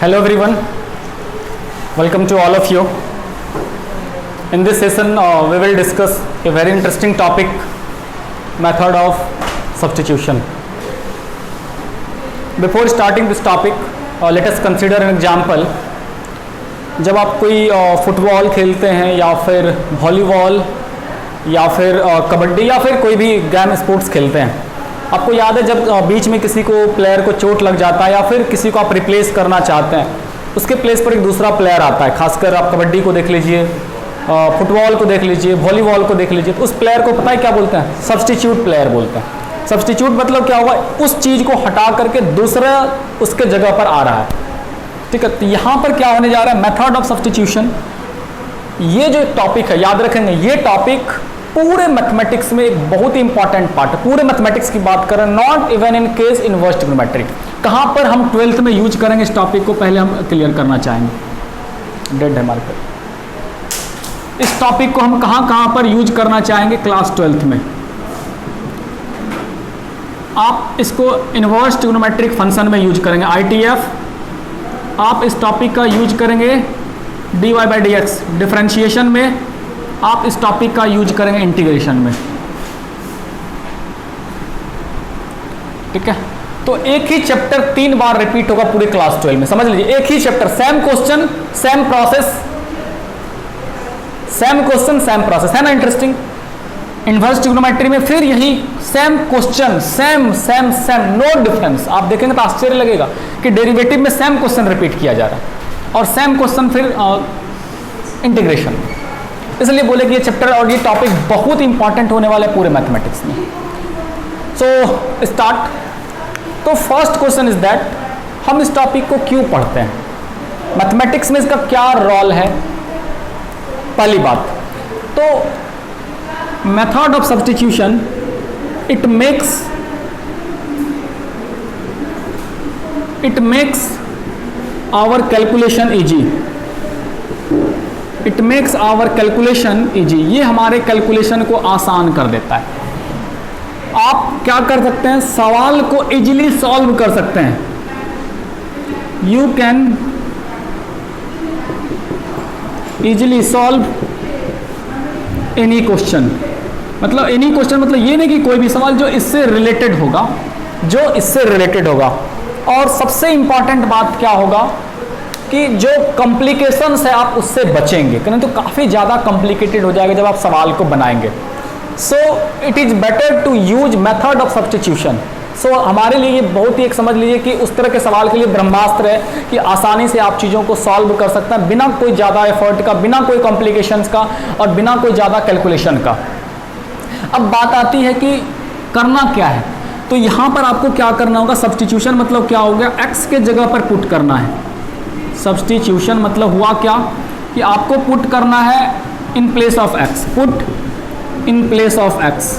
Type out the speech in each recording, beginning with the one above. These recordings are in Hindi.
Hello everyone, welcome to all of you. In this session we will discuss a very interesting topic, method of substitution. Before starting this topic, let us consider an example. जब आप कोई फुटबॉल खेलते हैं या फिर वॉलीबॉल या फिर कबड्डी या फिर कोई भी गेम स्पोर्ट्स खेलते हैं, आपको याद है जब बीच में किसी को प्लेयर को चोट लग जाता है या फिर किसी को आप रिप्लेस करना चाहते हैं, उसके प्लेस पर एक दूसरा प्लेयर आता है. खासकर आप कबड्डी को देख लीजिए, फुटबॉल को देख लीजिए, वॉलीबॉल को देख लीजिए, तो उस प्लेयर को पता है क्या बोलते हैं? सब्स्टिट्यूट प्लेयर बोलते हैं. सब्स्टिट्यूट मतलब क्या हुआ? उस चीज़ को हटा करके दूसरा उसके जगह पर आ रहा है. ठीक है, तो यहाँ पर क्या होने जा रहा है? Method of substitution. ये जो टॉपिक है, याद रखेंगे, ये टॉपिक पूरे मैथमेटिक्स में एक बहुत ही इंपॉर्टेंट पार्ट है. पूरे मैथमेटिक्स की बात करें, not even in case inverse trigonometry. कहाँ पर हम 12th में यूज करेंगे इस टॉपिक को, पहले हम क्लियर करना चाहेंगे. डेड है हमारे पर. इस टॉपिक को हम कहाँ पर यूज करना चाहेंगे? क्लास 12th में. आप इसको इनवर्स ट्रिग्नोमेट्रिक फंक्शन में यूज करेंगे, ITF. आप इस टॉपिक का यूज करेंगे dy/dx डिफरेंशिएशन में. आप इस टॉपिक का यूज करेंगे इंटीग्रेशन में. ठीक है, तो एक ही चैप्टर 3 बार रिपीट होगा पूरे क्लास 12 में. समझ लीजिए, एक ही chapter, same question same process, same question same process. है ना इंटरेस्टिंग? इनवर्स ट्रिग्नोमेट्री में फिर यही same question, same same same, no difference. आप देखेंगे तो आश्चर्य लगेगा कि डेरिवेटिव में सेम क्वेश्चन रिपीट किया जा रहा है और सेम क्वेश्चन फिर इंटीग्रेशन. इसलिए बोले कि ये चैप्टर और ये टॉपिक बहुत इंपॉर्टेंट होने वाला है पूरे मैथमेटिक्स में. So start. तो फर्स्ट क्वेश्चन इज दैट, हम इस टॉपिक को क्यों पढ़ते हैं? मैथमेटिक्स में इसका क्या रोल है? पहली बात तो method of substitution, it makes our calculation easy. It makes our calculation easy. ये हमारे कैलकुलेशन को आसान कर देता है. आप क्या कर सकते हैं? सवाल को इजीली सॉल्व कर सकते हैं. You can easily solve any question. मतलब एनी क्वेश्चन मतलब ये नहीं कि कोई भी सवाल जो इससे रिलेटेड होगा, जो इससे रिलेटेड होगा. और सबसे इंपॉर्टेंट बात क्या होगा कि जो कॉम्प्लिकेशंस है आप उससे बचेंगे, नहीं तो काफ़ी ज़्यादा कॉम्प्लिकेटेड हो जाएगा जब आप सवाल को बनाएंगे. So it is better to use method of substitution. So हमारे लिए ये बहुत ही एक समझ लीजिए कि उस तरह के सवाल के लिए ब्रह्मास्त्र है कि आसानी से आप चीज़ों को सॉल्व कर सकते हैं बिना कोई ज़्यादा एफर्ट का, बिना कोई कॉम्प्लिकेशंस का और बिना कोई ज़्यादा कैलकुलेशन का. अब बात आती है कि करना क्या है. तो यहाँ पर आपको क्या करना होगा? सब्स्टिट्यूशन मतलब क्या हो गया? x के जगह पर पुट करना है. सब्स्टिट्यूशन मतलब हुआ क्या कि आपको पुट करना है in place of x. Put in place of x.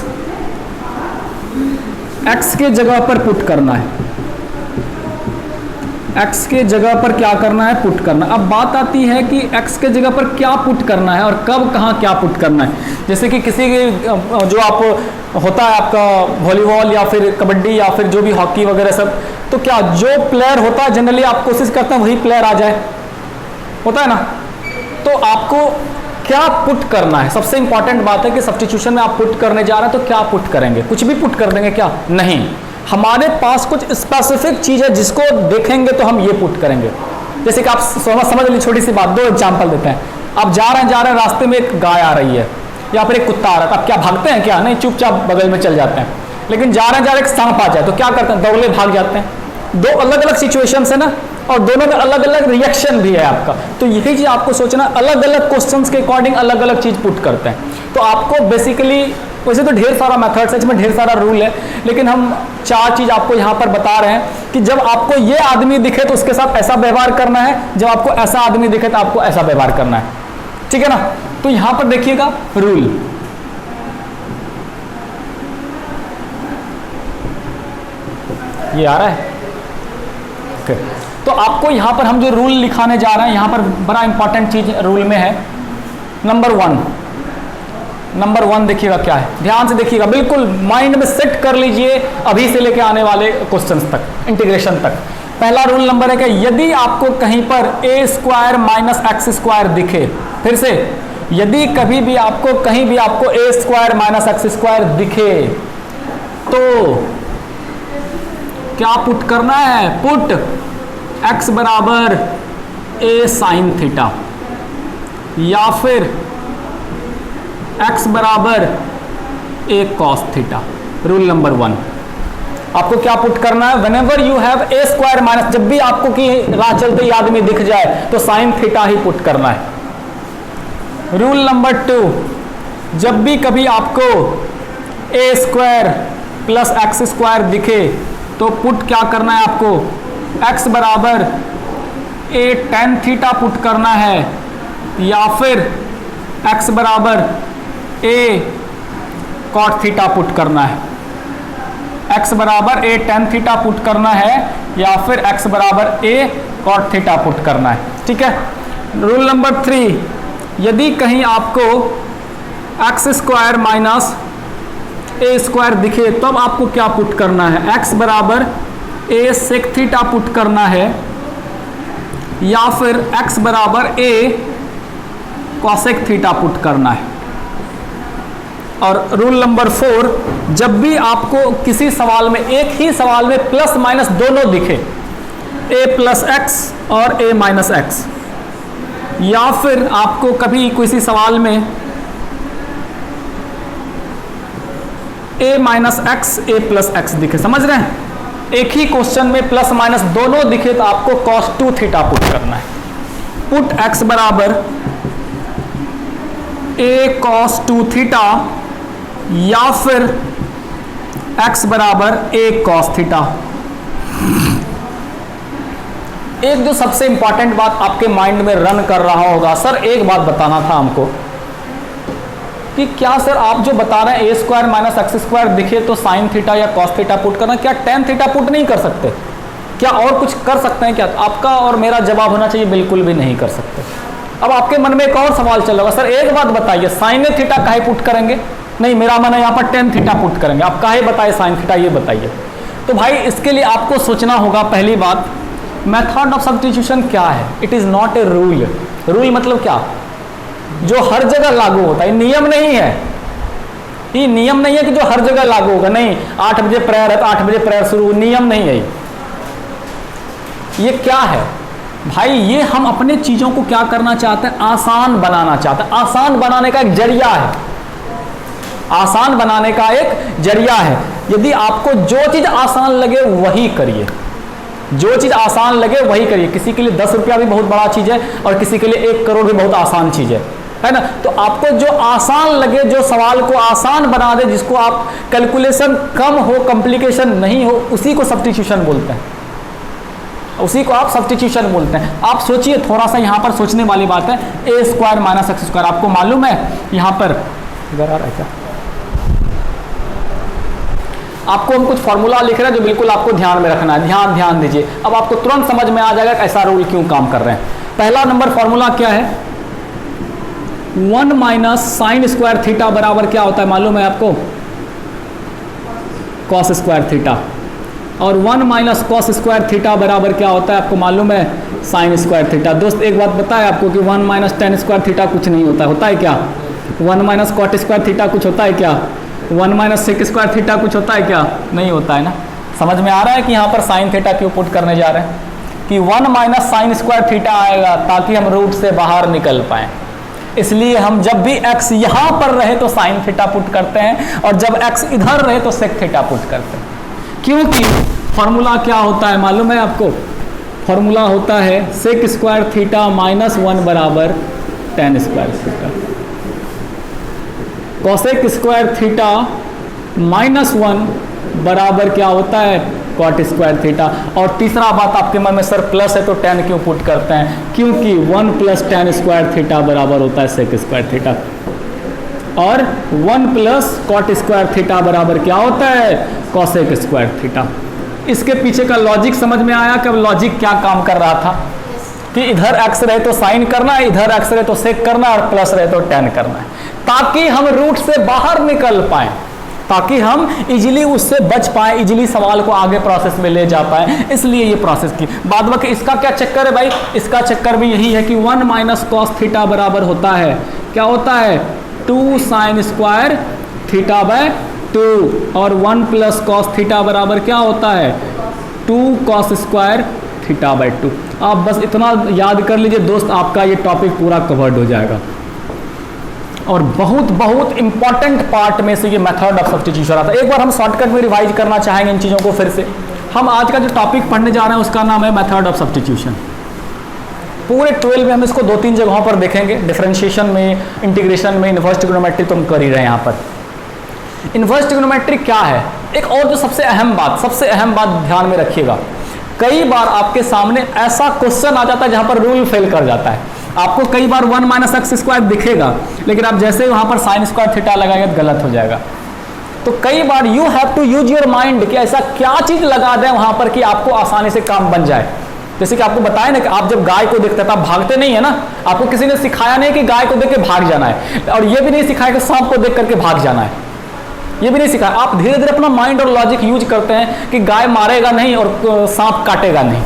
x के जगह पर पुट करना है. x के जगह पर क्या करना है? पुट करना. अब बात आती है कि x के जगह पर क्या पुट करना है और कब कहाँ क्या पुट करना है. जैसे कि किसी जो आप होता है आपका वॉलीबॉल या फिर कबड्डी या फिर जो भी हॉकी वगैरह सब, तो क्या जो प्लेयर होता है जनरली आप कोशिश करते हैं वही प्लेयर आ जाए, होता है ना. तो आपको क्या पुट करना है? सबसे इंपॉर्टेंट बात है कि सब्स्टिट्यूशन में आप पुट करने जा रहे हैं तो क्या पुट करेंगे? कुछ भी पुट कर देंगे क्या? नहीं, हमारे पास कुछ स्पेसिफिक चीज़ है जिसको देखेंगे तो हम ये पुट करेंगे. जैसे कि आप समझ लीजिए, छोटी सी बात, 2 एग्जाम्पल देते हैं. आप जा रहे हैं रास्ते में एक गाय आ रही है या फिर एक कुत्ता आ रहा है, आप क्या भागते हैं? क्या नहीं, चुपचाप बगल में चल जाते हैं. लेकिन जा रहे हैं एक सांप आ जाए तो क्या करते हैं? दौड़े भाग जाते हैं. 2 अलग अलग सिचुएशंस है ना, और दोनों में अलग अलग रिएक्शन भी है आपका. तो यही चीज़ आपको सोचना, अलग अलग क्वेश्चंस के अकॉर्डिंग अलग अलग चीज़ पुट करते हैं. तो आपको बेसिकली, वैसे तो ढेर सारा मेथड्स है, इसमें ढेर सारा रूल है, लेकिन हम 4 चीज़ आपको यहाँ पर बता रहे हैं कि जब आपको ये आदमी दिखे तो उसके साथ ऐसा व्यवहार करना है, जब आपको ऐसा आदमी दिखे तो आपको ऐसा व्यवहार करना है. ठीक है ना. तो यहाँ पर देखिएगा रूल. ये आ रहा है. ओके, तो आपको यहाँ पर हम जो रूल लिखाने जा रहे हैं, यहाँ पर बड़ा इंपॉर्टेंट चीज रूल में है. नंबर 1 देखिएगा क्या है, ध्यान से देखिएगा, बिल्कुल माइंड में सेट कर लीजिए अभी से लेके आने वाले क्वेश्चंस तक, इंटीग्रेशन तक. पहला रूल नंबर है कि यदि आपको कहीं पर ए स्क्वायर माइनस एक्स स्क्वायर दिखे, फिर से यदि कभी भी आपको कहीं भी आपको ए स्क्वायर माइनस एक्स स्क्वायर दिखे तो क्या पुट करना है? पुट एक्स बराबर ए साइन थीटा या फिर एक्स बराबर ए कॉस थीटा। रूल नंबर 1, आपको क्या पुट करना है? Whenever you have a square minus, जब भी आपको कि राह चलते ही आदमी दिख जाए तो साइन थीटा ही पुट करना है। रूल नंबर 2, जब भी कभी आपको ए स्क्वायर प्लस एक्स स्क्वायर दिखे तो पुट क्या करना है आपको? एक्स बराबर ए टेन थीटा पुट करना है या फिर एक्स बराबर ए कॉट थीटा पुट करना है। एक्स बराबर ए टेन थीटा पुट करना है या फिर एक्स बराबर ए कॉट थीटा पुट करना है। ठीक है। रूल नंबर 3, यदि कहीं आपको x square minus a square दिखे तब आपको क्या पुट करना है? एक्स बराबर ए सेक थीटा पुट करना है या फिर एक्स बराबर ए कॉसेक थीटा पुट करना है। और रूल नंबर 4, जब भी आपको किसी सवाल में, एक ही सवाल में प्लस माइनस दोनों दिखे, ए प्लस एक्स और ए माइनस एक्स, या फिर आपको कभी किसी सवाल में ए माइनस एक्स ए प्लस एक्स दिखे, समझ रहे हैं? एक ही क्वेश्चन में प्लस माइनस दोनों दिखे तो आपको cos 2 थीटा पुट करना है। पुट एक्स बराबर ए cos 2 थीटा या फिर x बराबर ए cos थीटा। एक जो सबसे इंपॉर्टेंट बात आपके माइंड में रन कर रहा होगा, सर एक बात बताना था हमको कि क्या सर आप जो बता रहे हैं ए स्क्वायर माइनस एक्स स्क्वायर दिखे तो साइन थीटा या कॉस थीटा पुट करना, क्या टेन थीटा पुट नहीं कर सकते? क्या और कुछ कर सकते हैं क्या? आपका और मेरा जवाब होना चाहिए बिल्कुल भी नहीं कर सकते। अब आपके मन में एक और सवाल चल रहा होगा, सर एक बात बताइए, साइन थीटा काहे पुट करेंगे? नहीं, मेरा मन है यहाँ पर टेन थीटा पुट करेंगे। आप काहे बताइए साइन थीटा, ये बताइए। तो भाई इसके लिए आपको सोचना होगा, पहली बात मेथड ऑफ सब्स्टिट्यूशन क्या है? It is not a rule. Rule मतलब क्या? जो हर जगह लागू होता है, नियम नहीं है। ये नियम नहीं है कि जो हर जगह लागू होगा, नहीं 8 बजे प्रेयर है तो 8 बजे प्रेयर शुरू, नियम नहीं है। ये क्या है भाई? ये हम अपने चीजों को क्या करना चाहते हैं? आसान बनाना चाहते हैं। आसान बनाने का एक जरिया है, आसान बनाने का एक जरिया है। यदि आपको जो चीज आसान लगे वही करिए, जो चीज आसान लगे वही करिए। किसी के लिए 10 रुपया भी बहुत बड़ा चीज है और किसी के लिए 1 करोड़ भी बहुत आसान चीज है ना? तो आपको जो आसान लगे, जो सवाल को आसान बना दे, जिसको आप कैलकुलेशन कम हो, कॉम्प्लिकेशन नहीं हो, उसी को सब्स्टिट्यूशन बोलते हैं, उसी को आप सब्स्टिट्यूशन बोलते हैं। आप सोचिए, थोड़ा सा यहाँ पर सोचने वाली बात है। A square minus x square, आपको मालूम है यहाँ पर इधर आ रहा है क्या? आपको हम कुछ फॉर्मूला लिख रहे हैं जो बिल्कुल आपको ध्यान में रखना है। ध्यान दीजिए, अब आपको तुरंत समझ में आ जाएगा कि ऐसा रूल क्यों काम कर रहे हैं। पहला नंबर फॉर्मूला क्या है? 1 माइनस साइन स्क्वायर थीटा बराबर क्या होता है मालूम है आपको? Cos square theta. और 1 माइनस कॉस स्क्वायर थीटा बराबर क्या होता है आपको मालूम है? Sign square theta. दोस्त एक बात बताए आपको कि 1 माइनस टेन स्क्वायर थीटा कुछ नहीं होता है। होता है क्या? 1 माइनस कॉट स्क्वायर थीटा कुछ होता है क्या? 1 माइनस सेक स्क्वायर थीटा कुछ होता है क्या? नहीं होता है ना। समझ में आ रहा है कि यहाँ पर साइन थीटा क्यों पुट करने जा रहे हैं? कि 1 माइनस साइन स्क्वायर थीटा आएगा ताकि हम रूट से बाहर निकल पाएँ। इसलिए हम जब भी x यहाँ पर रहे तो साइन थीटा पुट करते हैं और जब x इधर रहे तो सेक थीटा पुट करते हैं। क्योंकि फॉर्मूला क्या होता है मालूम है आपको? फॉर्मूला होता है सेक स्क्वायर थीटा माइनस 1 बराबर tan square theta. Cosec square theta minus 1 बराबर क्या होता है? Cot square theta. और तीसरा बात आपके मन में, सर प्लस है तो टेन क्यों पुट करते हैं? क्योंकि 1 प्लस टेन स्क्वायर थीटा बराबर होता है सेक स्क्वायर थीटा और 1 प्लस कॉट स्क्वायर थीटा बराबर क्या होता है? Cosec square theta. इसके पीछे का लॉजिक समझ में आया कि अब लॉजिक क्या काम कर रहा था कि इधर एक्स रहे तो साइन करना है, इधर एक्स रहे तो सेक करना और प्लस रहे तो टेन करना है, ताकि हम रूट से बाहर निकल पाए, ताकि हम इजीली उससे बच पाए, इजीली सवाल को आगे प्रोसेस में ले जा पाए, इसलिए ये प्रोसेस की। बाद बाकी इसका क्या चक्कर है भाई, इसका चक्कर भी यही है कि 1 माइनस कॉस थीटा बराबर होता है, क्या होता है, 2 साइन स्क्वायर थीटा बाय 2, और 1 प्लस कॉस थीटा बराबर क्या होता है, 2 कॉस स्क्वायर थीटा बाय 2। आप बस इतना याद कर लीजिए दोस्त, आपका ये टॉपिक पूरा कवर्ड हो जाएगा। और बहुत बहुत इंपॉर्टेंट पार्ट में से ये मेथड ऑफ सब्स्टिट्यूशन आता है। एक बार हम शॉर्टकट में रिवाइज करना चाहेंगे इन चीज़ों को फिर से। हम आज का जो टॉपिक पढ़ने जा रहे हैं उसका नाम है मेथड ऑफ सब्स्टिट्यूशन। पूरे 12 में हम इसको 2-3 जगहों पर देखेंगे, डिफरेंशिएशन में, इंटीग्रेशन में, इनवर्स ट्रिग्नोमेट्री तो हम कर ही रहे हैं यहाँ पर। इनवर्स ट्रिग्नोमेट्री क्या है, एक और जो सबसे अहम बात ध्यान में रखिएगा, कई बार आपके सामने ऐसा क्वेश्चन आ जाता है जहां पर रूल फेल कर जाता है। आपको कई बार 1 माइनस एक्स स्क्वायर दिखेगा, लेकिन आप जैसे वहां पर साइन स्क्वायर थीटा लगाएंगे तो गलत हो जाएगा। तो कई बार you have to use your mind कि ऐसा क्या चीज लगा दें वहां पर कि आपको आसानी से काम बन जाए। जैसे कि आपको बताया ना कि आप जब गाय को देखते हैं तो आप भागते नहीं है ना, आपको किसी ने सिखाया नहीं कि गाय को देख के भाग जाना है, और ये भी नहीं सिखाया कि सांप को देख करके भाग जाना है, ये भी नहीं सिखाया। आप धीरे धीरे अपना माइंड और लॉजिक यूज करते हैं कि गाय मारेगा नहीं और सांप काटेगा नहीं,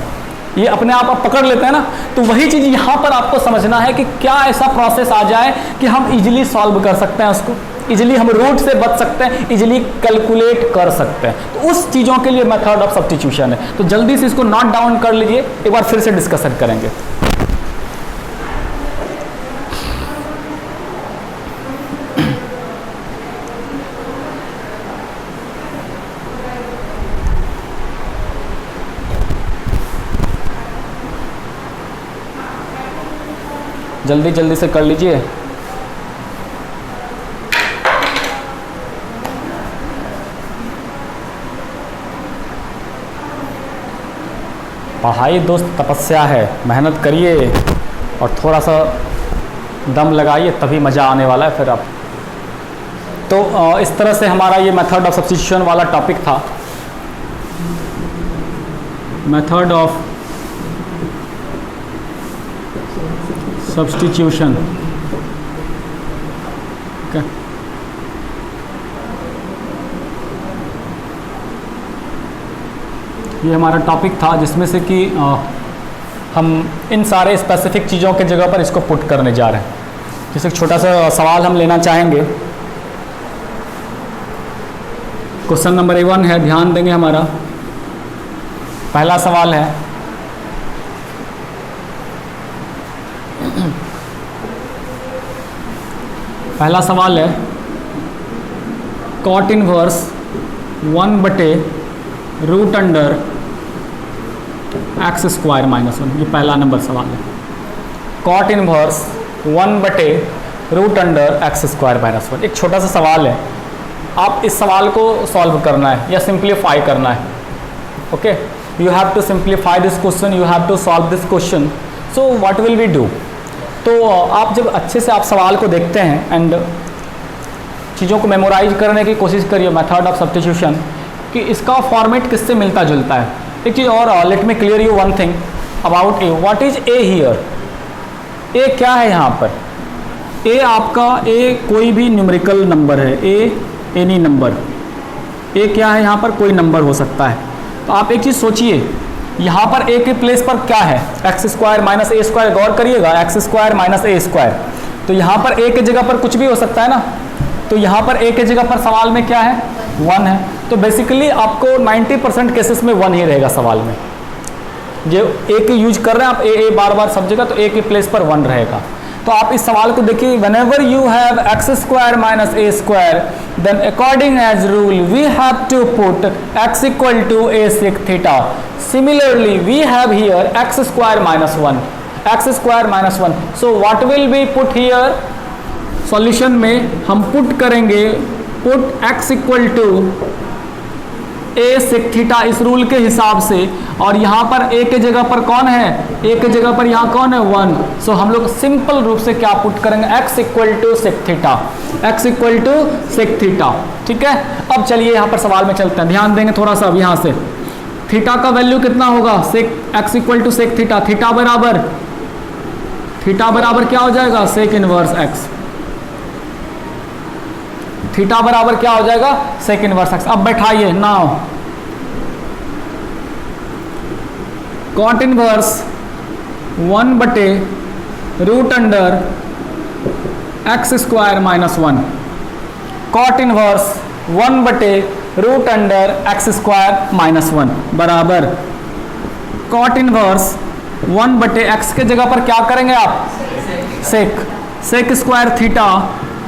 ये अपने आप पकड़ लेते हैं ना। तो वही चीज यहाँ पर आपको समझना है कि क्या ऐसा प्रोसेस आ जाए कि हम इजीली सॉल्व कर सकते हैं उसको, इजीली हम रूट से बच सकते हैं, इजीली कैलकुलेट कर सकते हैं। तो उस चीज़ों के लिए मेथड ऑफ सब्स्टिट्यूशन है। तो जल्दी से इसको नोट डाउन कर लीजिए, एक बार फिर से डिस्कशन करेंगे। जल्दी जल्दी से कर लीजिए। पढ़ाई दोस्त तपस्या है, मेहनत करिए और थोड़ा सा दम लगाइए, तभी मज़ा आने वाला है फिर आप। तो इस तरह से हमारा ये मेथड ऑफ सब्स्टिट्यूशन वाला टॉपिक था। मेथड ऑफ सब्स्टिट्यूशन, ये हमारा टॉपिक था जिसमें से कि हम इन सारे स्पेसिफिक चीज़ों के जगह पर इसको पुट करने जा रहे हैं। जैसे एक छोटा सा सवाल हम लेना चाहेंगे। क्वेश्चन नंबर 1 है, ध्यान देंगे। हमारा पहला सवाल है, पहला सवाल है कॉट इनवर्स 1/√अंडर एक्स स्क्वायर माइनस 1। ये पहला नंबर सवाल है, कॉट इनवर्स 1/√अंडर एक्स स्क्वायर माइनस 1। एक छोटा सा सवाल है, आप इस सवाल को सॉल्व करना है या सिंप्लीफाई करना है। Okay, you have to simplify this question, you have to solve this question. So what will we do? तो आप जब अच्छे से आप सवाल को देखते हैं एंड चीज़ों को मेमोराइज करने की कोशिश करिए, मेथड ऑफ सब्स्टिट्यूशन, कि इसका फॉर्मेट किससे मिलता जुलता है। एक चीज़ और, let me clear you one thing about a. What is a here? A क्या है यहाँ पर? ए आपका, ए कोई भी न्यूमेरिकल नंबर है, ए एनी नंबर। ए क्या है यहाँ पर? कोई नंबर हो सकता है। तो आप एक चीज़ सोचिए, यहाँ पर ए के प्लेस पर क्या है? X square minus a square. गौर करिएगा, x square minus a square. तो यहाँ पर ए के जगह पर कुछ भी हो सकता है ना। तो यहाँ पर ए के जगह पर सवाल में क्या है? 1 है। तो बेसिकली आपको 90% केसेस में 1 ही रहेगा सवाल में। जो ए के यूज कर रहे हैं आप, ए बार बार सब जगह, तो ए के प्लेस पर 1 रहेगा। तो आप इस सवाल को देखिए, whenever you have x square minus a square, then according as rule we have to put x equal to a sec theta. Similarly, we have here x square minus 1, x square minus 1. So what will we put here? Solution में हम put करेंगे, put x equal to a sec theta इस रूल के हिसाब से, और यहाँ पर a के जगह पर कौन है? a के जगह पर यहाँ कौन है? 1। सो हम लोग सिंपल रूप से क्या पुट करेंगे? x equal to sec theta, x equal to sec theta. ठीक है, अब चलिए यहाँ पर सवाल में चलते हैं, ध्यान देंगे थोड़ा सा। अब यहाँ से थीटा का वैल्यू कितना होगा? Sec x equal to sec theta. Theta बराबर क्या हो जाएगा? Sec inverse x। थीटा बराबर क्या हो जाएगा, सेक इनवर्स एक्स। अब बैठाइए नाउ कॉट इनवर्स 1/√अंडर x square minus 1, cot inverse 1/√अंडर एक्स स्क्वायर माइनस 1 बराबर कॉट इनवर्स 1/x के जगह पर क्या करेंगे आप, सेक स्क्वायर थीटा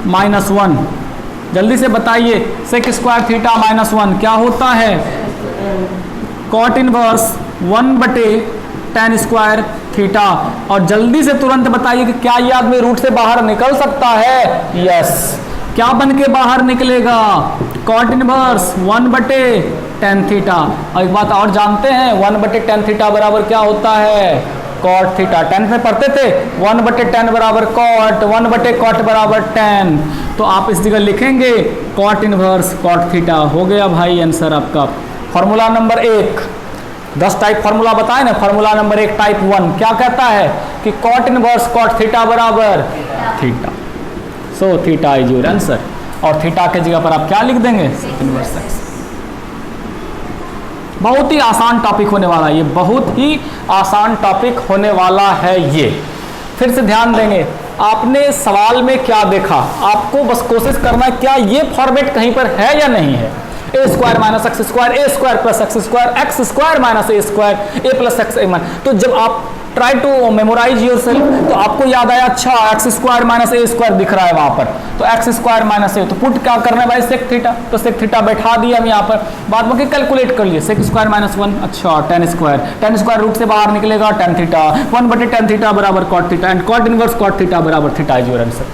माइनस 1। जल्दी से बताइए सेक स्क्वायर थीटा माइनस 1 क्या होता है, cot inverse 1/tan square theta. और जल्दी से तुरंत बताइए कि क्या ये आदमी रूट से बाहर निकल सकता है, यस। क्या बन के बाहर निकलेगा, कॉट इनवर्स 1/tan थीटा। और एक बात और जानते हैं 1/tan थीटा बराबर क्या होता है, कॉट थीटा। 10 में पढ़ते थे 1/tan बराबर कॉट, 1/cot बराबर tan। तो आप इस जगह लिखेंगे कॉट इनवर्स कॉट थीटा। हो गया भाई आंसर आपका। फॉर्मूला नंबर 1, 10 टाइप फार्मूला बताए ना, फार्मूला नंबर 1 टाइप 1 क्या कहता है कि कॉट इनवर्स कॉट थीटा बराबर theta. So theta is your answer. और थीटा के जगह पर आप क्या लिख देंगे, इनवर्स एक्स। बहुत ही आसान टॉपिक होने वाला है ये, बहुत ही आसान टॉपिक होने वाला है ये। फिर से ध्यान देंगे, आपने सवाल में क्या देखा, आपको बस कोशिश करना है क्या ये फॉर्मेट कहीं पर है या नहीं है। A square minus x square, a square plus x square, x square minus a square, a plus x a मान। तो जब आप try to memorize yourself तो आपको याद आया अच्छा x square minus a square दिख रहा है वहां पर, तो एक्स स्क्वायर माइनस ए, तो पुट क्या करना है भाई, सेक थीटा। तो सेक थीटा बैठा दिया हम यहाँ पर, बाद में कैलकुलेट कर लिए सेक स्क्वायर माइनस 1, अच्छा tan स्क्वायर रूट से बाहर निकलेगा tan थीटा, 1/tan थीटा बराबर cot theta, and cot inverse cot theta बराबर थीटा इज योर आंसर।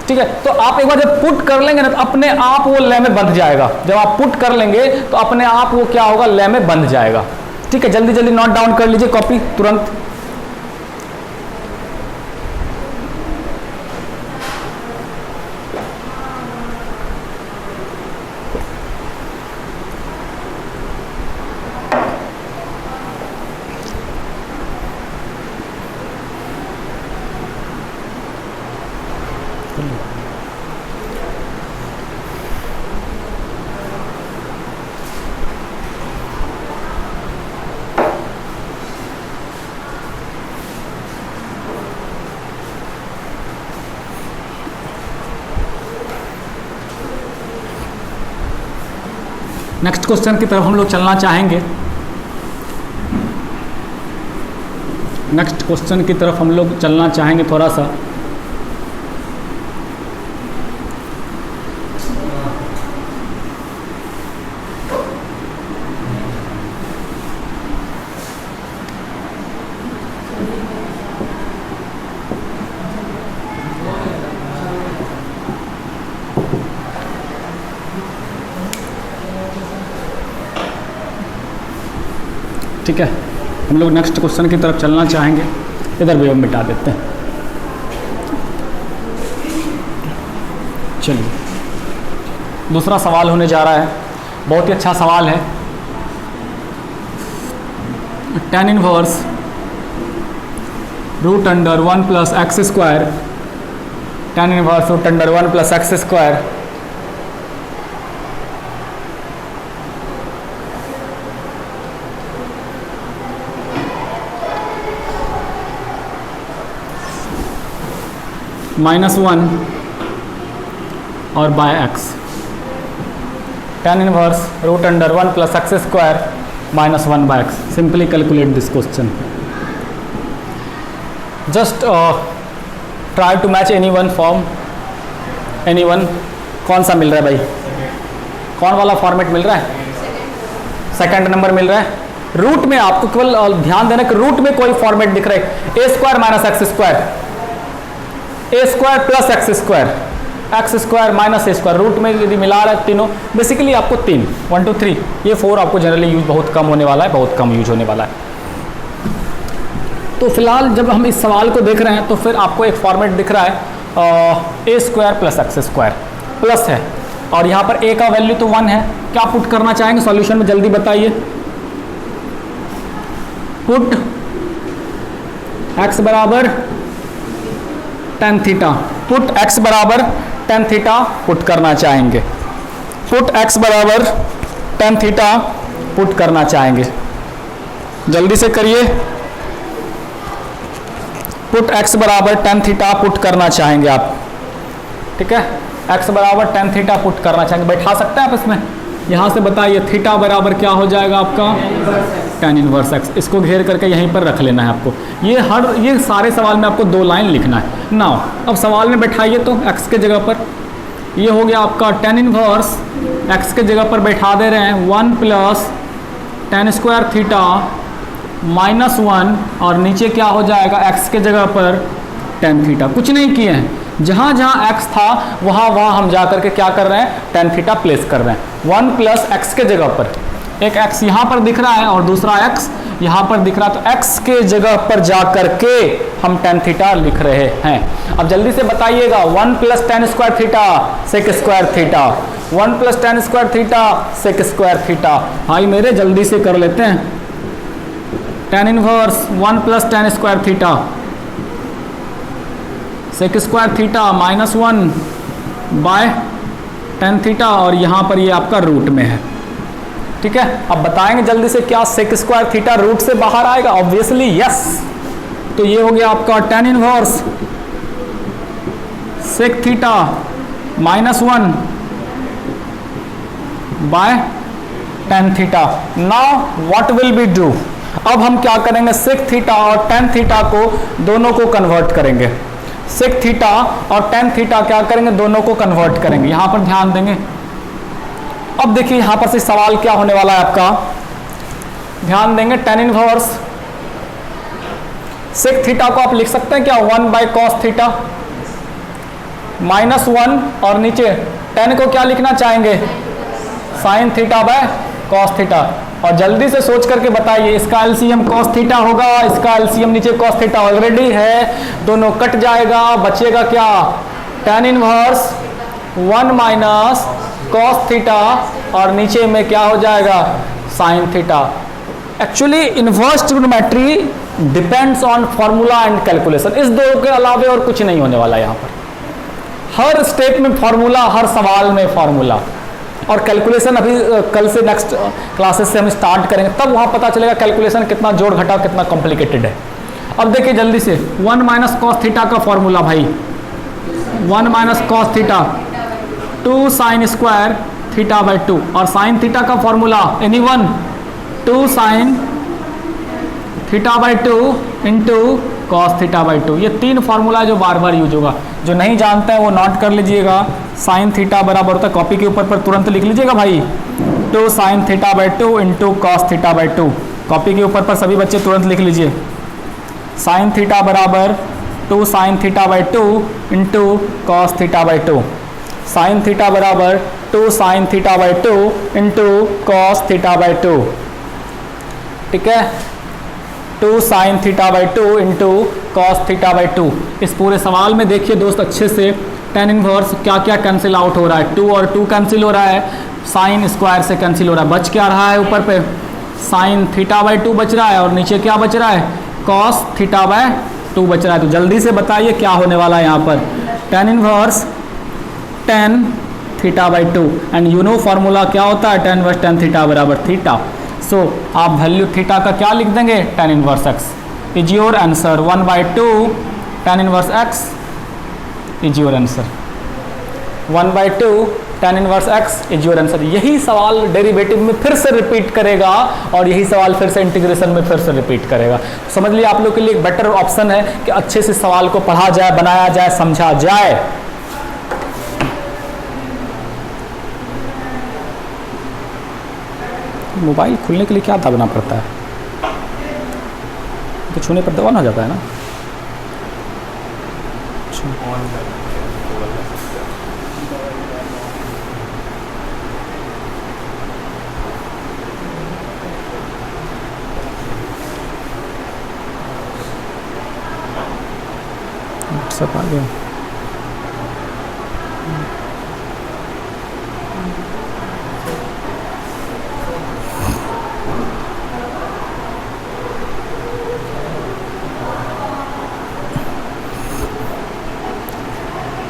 ठीक है, तो आप एक बार जब पुट कर लेंगे ना तो अपने आप वो ले में बंध जाएगा। जब आप पुट कर लेंगे तो अपने आप वो क्या होगा, ले में बंध जाएगा। ठीक है, जल्दी जल्दी नोट डाउन कर लीजिए कॉपी तुरंत। नेक्स्ट क्वेश्चन की तरफ हम लोग चलना चाहेंगे। नेक्स्ट क्वेश्चन की तरफ हम लोग चलना चाहेंगे थोड़ा सा। ठीक है, हम लोग नेक्स्ट क्वेश्चन की तरफ चलना चाहेंगे। इधर भी हम मिटा देते हैं। चलिए, दूसरा सवाल होने जा रहा है, बहुत ही अच्छा सवाल है। tan inverse root under 1 plus x square, tan inverse root under 1 plus x square -1 और by x. tan inverse root under 1 plus x square -1 by x. Simply calculate this question. Just try to match any one form, any one. कौन सा मिल रहा है भाई, कौन वाला फॉर्मेट मिल रहा है, सेकंड नंबर मिल रहा है। रूट में आपको केवल ध्यान देना कि रूट में कोई फॉर्मेट दिख रहा है, a square minus x square, a square plus x square, x square minus a square. Root में यदि मिला रहा है तीनों, बेसिकली आपको 3 1 2 3, ये 4 आपको जनरली यूज बहुत कम होने वाला है, बहुत कम यूज होने वाला है। तो फिलहाल जब हम इस सवाल को देख रहे हैं तो फिर आपको एक फॉर्मेट दिख रहा है a square plus x square plus है, और यहाँ पर ए का वैल्यू तो 1 है। क्या पुट करना चाहेंगे सॉल्यूशन में, जल्दी बताइए। पुट एक्स बराबर tan थीटा, पुट x बराबर टेन थीटा पुट करना चाहेंगे। पुट x बराबर टेन थीटा पुट करना चाहेंगे, जल्दी से करिए। पुट x बराबर टेन थीटा पुट करना चाहेंगे आप, ठीक है। x बराबर टेन थीटा पुट करना चाहेंगे, बैठा सकते हैं आप इसमें। यहाँ से बताइए थीटा बराबर क्या हो जाएगा आपका, टेन इनवर्स x। इसको घेर करके यहीं पर रख लेना है आपको। ये सारे सवाल में आपको 2 लाइन लिखना है ना। अब सवाल में बैठाइए तो x के जगह पर ये हो गया आपका टेन इनवर्स x के जगह पर बैठा दे रहे हैं 1 plus tan square theta minus 1, और नीचे क्या हो जाएगा x के जगह पर टेन थीटा। कुछ नहीं किए हैं, जहाँ जहाँ x था वहाँ हम जा करके क्या कर रहे हैं, टेन थीटा प्लेस कर रहे हैं। 1 प्लस x के जगह पर, एक x यहाँ पर दिख रहा है और दूसरा x यहाँ पर दिख रहा है, तो x के जगह पर जा करके हम टेन थीटा लिख रहे हैं। अब जल्दी से बताइएगा 1 plus tan square theta sec square theta, 1 plus tan square theta sec square theta. भाई मेरे जल्दी से कर लेते हैं। Tan inverse 1 plus tan square theta sec square theta minus 1 by tan theta, और यहाँ पर ये आपका रूट में है, ठीक है। अब बताएंगे जल्दी से क्या सेक स्क्वायर थीटा रूट से बाहर आएगा, ऑब्वियसली यस। तो ये हो गया आपका tan inverse sec theta minus 1 by tan theta. Now what will be do, अब हम क्या करेंगे, सेक थीटा और टेन थीटा को दोनों को कन्वर्ट करेंगे। सेक थीटा और टेन थीटा क्या करेंगे, दोनों को कन्वर्ट करेंगे। यहां पर ध्यान देंगे। अब देखिए यहां पर से सवाल क्या होने वाला है आपका, ध्यान देंगे। टेन इनवर्स सेक थीटा को आप लिख सकते हैं क्या, 1 बाय कॉस थीटा माइनस 1, और नीचे टेन को क्या लिखना चाहेंगे, sine theta by cos theta. और जल्दी से सोच करके बताइए, इसका एलसीएम कॉस थीटा होगा, इसका एलसीएम नीचे कॉस थीटा ऑलरेडी है, दोनों कट जाएगा, बचेगा क्या, ten inverse 1 minus cos theta, और नीचे में क्या हो जाएगा, sine theta. Actually inverse trigonometry depends on formula and calculation, इस दो के अलावे और कुछ नहीं होने वाला। यहाँ पर हर स्टेप में फॉर्मूला, हर सवाल में फॉर्मूला, और कैलकुलेशन अभी कल से नेक्स्ट क्लासेस से हम स्टार्ट करेंगे, तब वहाँ पता चलेगा कैलकुलेशन कितना जोड़ घटा कितना कॉम्प्लिकेटेड है। अब देखिए जल्दी से 1 माइनस कॉस थीटा का फॉर्मूला भाई, 1 minus cos theta 2 sine square theta by 2, और साइन थीटा का formula any one 2 sine theta by 2 into cos theta by 2। ये 3 फार्मूला है जो बार बार यूज होगा, जो नहीं जानते हैं वो नोट कर लीजिएगा। साइन थीटा बराबर होता है, कॉपी के ऊपर पर तुरंत लिख लीजिएगा भाई, 2 sine theta by 2 into cos theta by 2। Copy के ऊपर पर सभी बच्चे तुरंत लिख लीजिए, साइन थीटा बराबर 2 sine theta by 2 into cos theta by 2। Sine theta बराबर 2 sine theta by 2 into cos theta by 2, ठीक है। 2 sine theta by 2 into cos theta by 2। इस पूरे सवाल में देखिए दोस्त अच्छे से, टेन इनवर्स क्या क्या कैंसिल आउट हो रहा है, 2 और 2 कैंसिल हो रहा है, साइन स्क्वायर से कैंसिल हो रहा है, बच क्या रहा है, ऊपर पे साइन थीटा बाई 2 बच रहा है, और नीचे क्या बच रहा है, कॉस थीटा बाई 2 बच रहा है। तो जल्दी से बताइए क्या होने वाला है यहाँ पर, tan inverse tan theta by 2, and you know formula क्या होता है, टेन इनवर्स टेन थीटा बराबर थीटा। सो आप वैल्यू थीटा का क्या लिख देंगे, tan inverse x is your answer. 1/2 tan inverse x is your answer, 1/2 tan inverse x is your answer. यही सवाल डेरिवेटिव में फिर से रिपीट करेगा, और यही सवाल फिर से इंटीग्रेशन में फिर से रिपीट करेगा। समझ लिए आप लोग के लिए एक बेटर ऑप्शन है कि अच्छे से सवाल को पढ़ा जाए, बनाया जाए, समझा जाए। मोबाइल खुलने के लिए क्या दबाना पड़ता है, तो छूने पर दबाना हो जाता है ना। सब आ गया।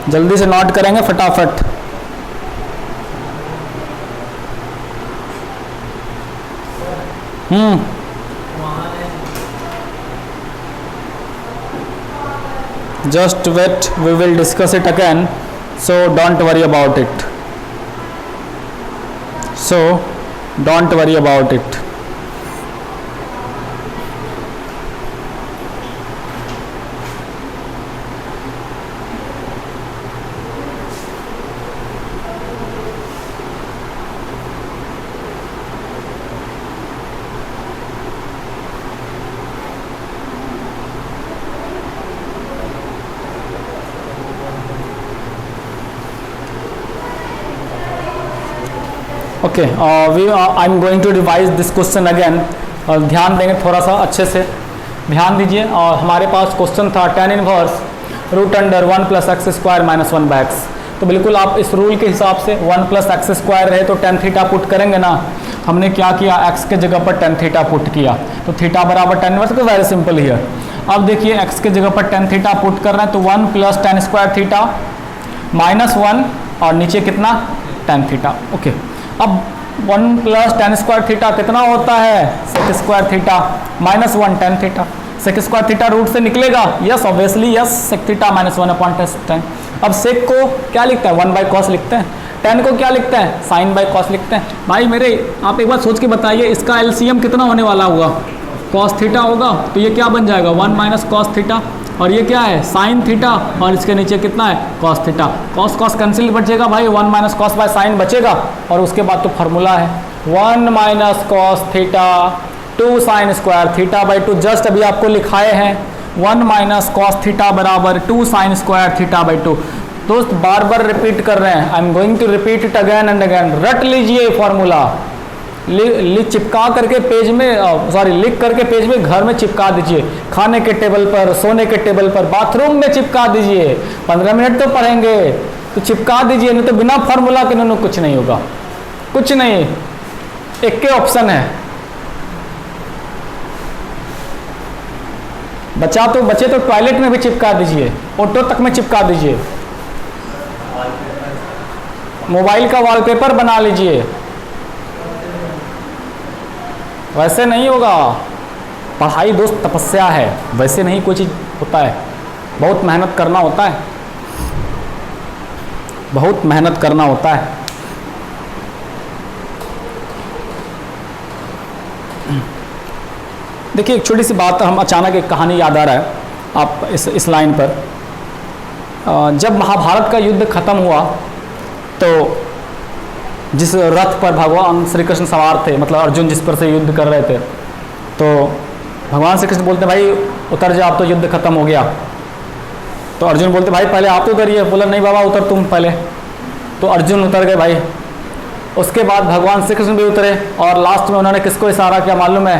जल्दी से नोट करेंगे फटाफट। Just wait, we will discuss it again, so don't worry about it. So don't worry about it. Okay, I am going to revise this question again. और ध्यान देंगे थोड़ा सा अच्छे से, ध्यान दीजिए। और हमारे पास क्वेश्चन था tan inverse root under 1 plus x square minus 1 by x. तो बिल्कुल आप इस रूल के हिसाब से 1 प्लस एक्स स्क्वायर रहे तो tan थीटा पुट करेंगे ना। हमने क्या किया, x के जगह पर tan थीटा पुट किया, तो थीटा बराबर tan इनवर्स, तो वेरी सिंपल हियर। अब देखिए x के जगह पर tan थीटा पुट कर रहे हैं तो 1 plus tan square theta minus 1 और नीचे कितना tan थीटा। ओके, अब 1 प्लस tan स्क्वायर थीटा कितना होता है, sec square theta minus 1 tan theta. sec square theta root से निकलेगा, yes obviously yes, sec theta minus 1 upon tan। अब sec को क्या लिखते हैं, 1 बाई कॉस लिखते हैं। tan को क्या लिखते हैं, sin बाई कॉस लिखते हैं। भाई मेरे आप एक बार सोच के बताइए, इसका एलसीएम कितना होने वाला होगा, cos थीटा होगा, तो ये क्या बन जाएगा 1 माइनस कॉस थीटा, और ये क्या है साइन थीटा, और इसके नीचे कितना है cos theta. Cos cos cancel बचेगा भाई, 1 माइनस कॉस बाय साइन बचेगा, और उसके बाद तो फार्मूला है 1 minus cos theta 2 sine square theta by 2। Just अभी आपको लिखाए हैं 1 माइनस कॉस थीटा बराबर 2 साइन स्क्वायर थीटा बाई 2। दोस्त बार बार रिपीट कर रहे हैं, I am going to repeat it again and again. रट लीजिए फॉर्मूला, चिपका करके पेज में, सॉरी लिख करके पेज में घर में चिपका दीजिए, खाने के टेबल पर, सोने के टेबल पर, बाथरूम में चिपका दीजिए। 15 मिनट तो पढ़ेंगे तो चिपका दीजिए, नहीं तो बिना फार्मूला के इन्होंने कुछ नहीं होगा, कुछ नहीं। एक के ऑप्शन है, बचे तो टॉयलेट में भी चिपका दीजिए, ऑटो तक में चिपका दीजिए, मोबाइल का वॉलपेपर बना लीजिए। वैसे नहीं होगा, पढ़ाई दोस्त तपस्या है, वैसे नहीं कोई चीज़ होता है, बहुत मेहनत करना होता है, बहुत मेहनत करना होता है। देखिए एक छोटी सी बात, हम अचानक एक कहानी याद आ रहा है आप इस लाइन पर। जब महाभारत का युद्ध खत्म हुआ तो जिस रथ पर भगवान श्री कृष्ण सवार थे, मतलब अर्जुन जिस पर से युद्ध कर रहे थे, तो भगवान श्री कृष्ण बोलते भाई उतर जा, अब तो युद्ध खत्म हो गया। तो अर्जुन बोलते भाई पहले आप तो उतरिए। बोला नहीं बाबा उतर तुम पहले। तो अर्जुन उतर गए भाई। उसके बाद भगवान श्री कृष्ण भी उतरे और लास्ट में उन्होंने किसको इशारा किया मालूम है,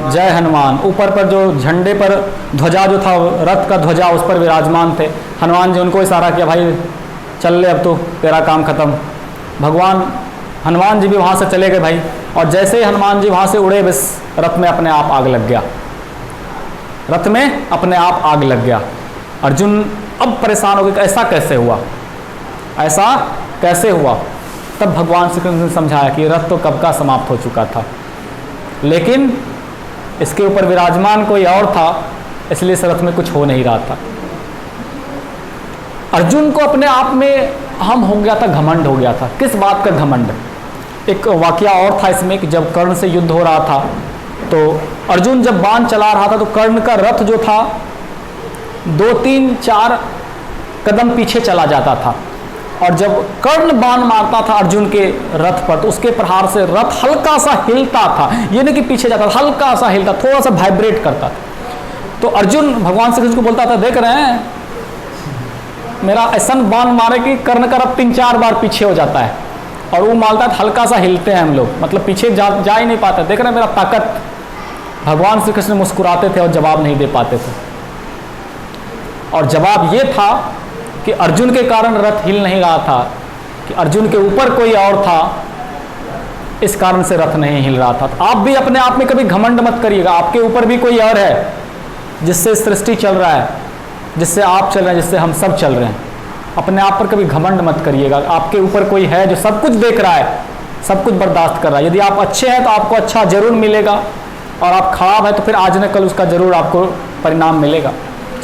जय हनुमान। ऊपर पर जो झंडे पर ध्वजा जो था, रथ का ध्वजा उस पर विराजमान थे, हनुमान जी उनको इशारा किया भाई चल ले अब तो तेरा काम खत्म। भगवान हनुमान जी भी वहाँ से चले गए भाई, और जैसे ही हनुमान जी वहाँ से उड़े बस रथ में अपने आप आग लग गया, रथ में अपने आप आग लग गया। अर्जुन अब परेशान हो गए, ऐसा कैसे हुआ, ऐसा कैसे हुआ। तब भगवान श्री कृष्ण ने समझाया कि रथ तो कब का समाप्त हो चुका था, लेकिन इसके ऊपर विराजमान कोई और था, इसलिए इस रथ में कुछ हो नहीं रहा था। अर्जुन को अपने आप में हम हो गया था, घमंड हो गया था। किस बात का घमंड, एक वाकया और था इसमें कि जब कर्ण से युद्ध हो रहा था तो अर्जुन जब बाण चला रहा था तो कर्ण का रथ जो था 2-3-4 कदम पीछे चला जाता था, और जब कर्ण बाण मारता था अर्जुन के रथ पर तो उसके प्रहार से रथ हल्का सा हिलता था, ये नहीं कि पीछे जाता था, हल्का सा हिलता, थोड़ा सा वाइब्रेट करता था। तो अर्जुन भगवान श्री कृष्ण को बोलता था देख रहे हैं मेरा ऐसा बाण मारे कि कर्ण का रथ 3-4 बार पीछे हो जाता है, और वो मारता है हल्का सा हिलते हैं हम लोग, मतलब पीछे जा ही नहीं पाते, देख रहे हैं मेरा ताकत। भगवान श्री कृष्ण मुस्कुराते थे और जवाब नहीं दे पाते थे, और जवाब ये था कि अर्जुन के कारण रथ हिल नहीं रहा था, कि अर्जुन के ऊपर कोई और था, इस कारण से रथ नहीं हिल रहा था। तो आप भी अपने आप में कभी घमंड मत करिएगा, आपके ऊपर भी कोई और है जिससे सृष्टि चल रहा है, जिससे आप चल रहे हैं, जिससे हम सब चल रहे हैं। अपने आप पर कभी घमंड मत करिएगा। आपके ऊपर कोई है जो सब कुछ देख रहा है, सब कुछ बर्दाश्त कर रहा है। यदि आप अच्छे हैं तो आपको अच्छा जरूर मिलेगा, और आप खराब है तो फिर आज न कल उसका जरूर आपको परिणाम मिलेगा।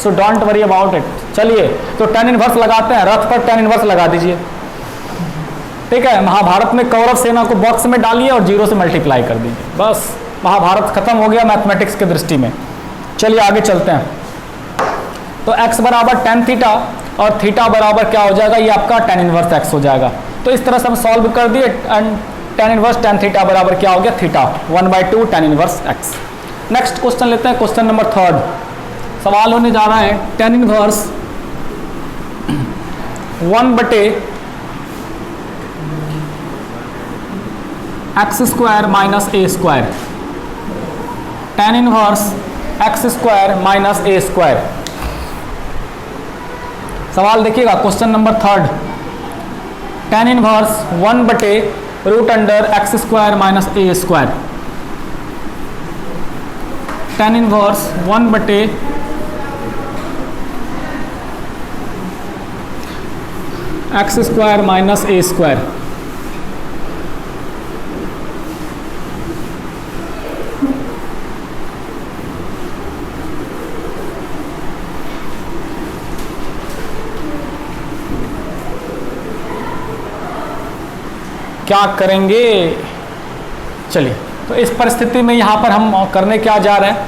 So don't worry about it. चलिए तो tan इनवर्स लगाते हैं, रथ पर tan इनवर्स लगा दीजिए। ठीक है, महाभारत में कौरव सेना को बॉक्स में डालिए और 0 से मल्टीप्लाई कर दीजिए, बस महाभारत खत्म हो गया मैथमेटिक्स के दृष्टि में। चलिए आगे चलते हैं। तो x बराबर tan थीटा और थीटा बराबर क्या हो जाएगा, ये आपका tan इनवर्स x हो जाएगा। तो इस तरह से हम सॉल्व कर दिए, and tan inverse tan theta बराबर क्या हो गया, theta 1/2 tan inverse x। Next question लेते हैं, क्वेश्चन नंबर 3। सवाल होने जा रहा है tan inverse 1/x² minus a²। tan inverse x² minus a²। सवाल देखिएगा, question number 3। tan inverse 1/√x² minus a²। tan inverse 1/x² minus a²। क्या करेंगे, चलिए तो इस परिस्थिति में यहाँ पर हम करने क्या जा रहे हैं,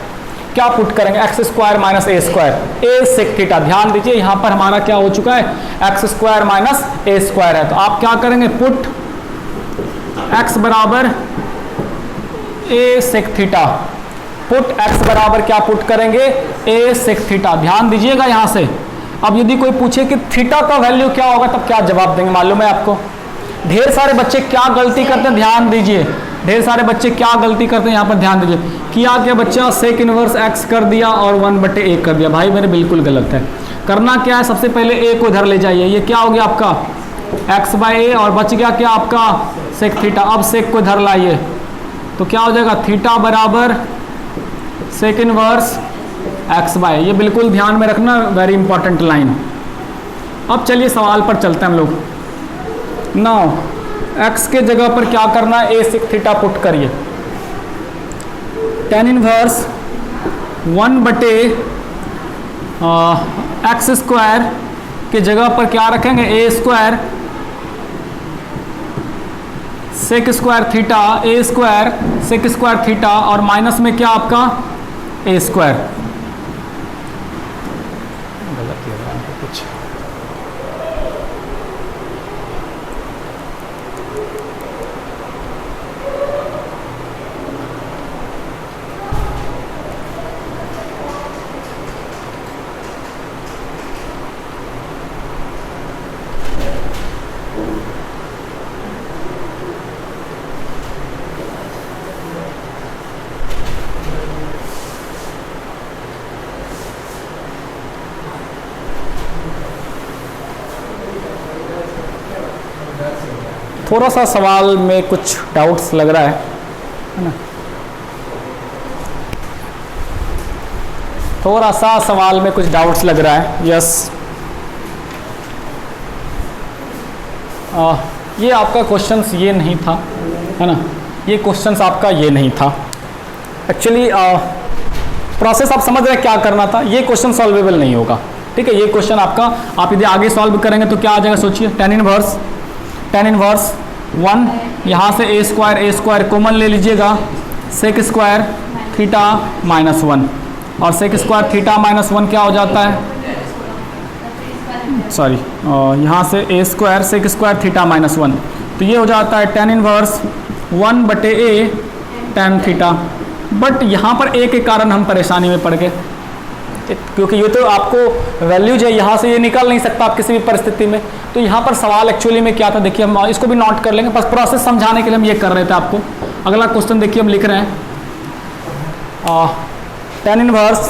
क्या पुट करेंगे, x² minus a²। a sec theta, ध्यान दीजिए यहाँ पर हमारा क्या हो चुका है, x² माइनस a² है। तो आप क्या करेंगे, पुट x बराबर a sec theta. Put x बराबर क्या पुट करेंगे, a सेक थीटा। ध्यान दीजिएगा यहाँ से। अब यदि कोई पूछे कि थीटा का वैल्यू क्या होगा, तब क्या जवाब देंगे मालूम है आपको। ढेर सारे बच्चे क्या गलती करते हैं, ध्यान दीजिए, ढेर सारे बच्चे क्या गलती करते हैं यहाँ पर ध्यान दीजिए। किया क्या बच्चा, सेक इनवर्स x कर दिया और 1/a कर दिया। भाई मेरे बिल्कुल गलत है। करना क्या है, सबसे पहले a को इधर ले जाइए, ये क्या हो गया आपका x/a, और बच गया क्या आपका सेक थीटा। अब सेक को इधर लाइए तो क्या हो जाएगा, थीटा बराबर सेक इनवर्स x/a। ये बिल्कुल ध्यान में रखना, वेरी इंपॉर्टेंट लाइन। अब चलिए सवाल पर चलते हैं हम लोग। नाउ x के जगह पर क्या करना है, a सेक थीटा पुट करिए। tan इनवर्स 1/x² के जगह पर क्या रखेंगे, a² sec² theta, a² sec² theta, और माइनस में क्या आपका a²। कुछ थोड़ा सा सवाल में कुछ डाउट्स लग रहा है ना, थोड़ा सा सवाल में कुछ डाउट्स लग रहा है। यस, ये आपका क्वेश्चंस ये नहीं था, है ना, ये क्वेश्चंस आपका ये नहीं था। एक्चुअली प्रोसेस आप समझ रहे हैं क्या करना था। ये क्वेश्चन सॉल्वेबल नहीं होगा, ठीक है। ये क्वेश्चन आपका आप यदि आगे सॉल्व करेंगे तो क्या आ जाएगा, सोचिए। tan इनवर्स 1, यहाँ से a² कॉमन ले लीजिएगा, sec² थीटा माइनस 1, और sec² थीटा माइनस 1 क्या हो जाता है, सॉरी, यहाँ से a² sec² थीटा माइनस 1, तो ये हो जाता है tan inverse 1/a tan theta. But यहाँ पर a के कारण हम परेशानी में पड़ गए, क्योंकि ये तो आपको वैल्यूज है, यहाँ से ये निकल नहीं सकता आप किसी भी परिस्थिति में। तो यहाँ पर सवाल एक्चुअली में क्या था, देखिए हम इसको भी नोट कर लेंगे, बस प्रोसेस समझाने के लिए हम ये कर रहे थे आपको। अगला क्वेश्चन देखिए हम लिख रहे हैं, tan इनवर्स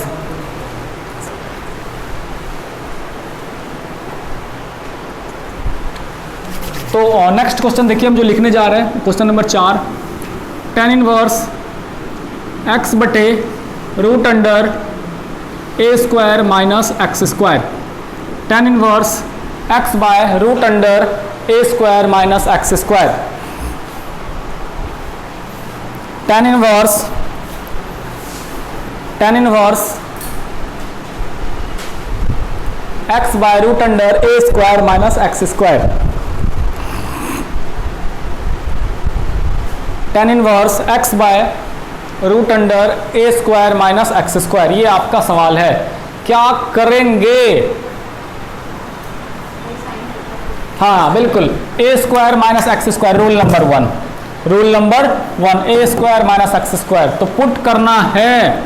तो नेक्स्ट क्वेश्चन देखिए हम जो लिखने जा रहे हैं, question number 4, tan inverse x/√a² माइनस x²। tan inverse x by root under a square minus x square. tan inverse x by root under a square minus x square. tan inverse x by root under a square minus x square. ये आपका सवाल है, क्या करेंगे? हाँ बिल्कुल, a square minus x square, rule number one, A square minus x square. तो पुट करना है,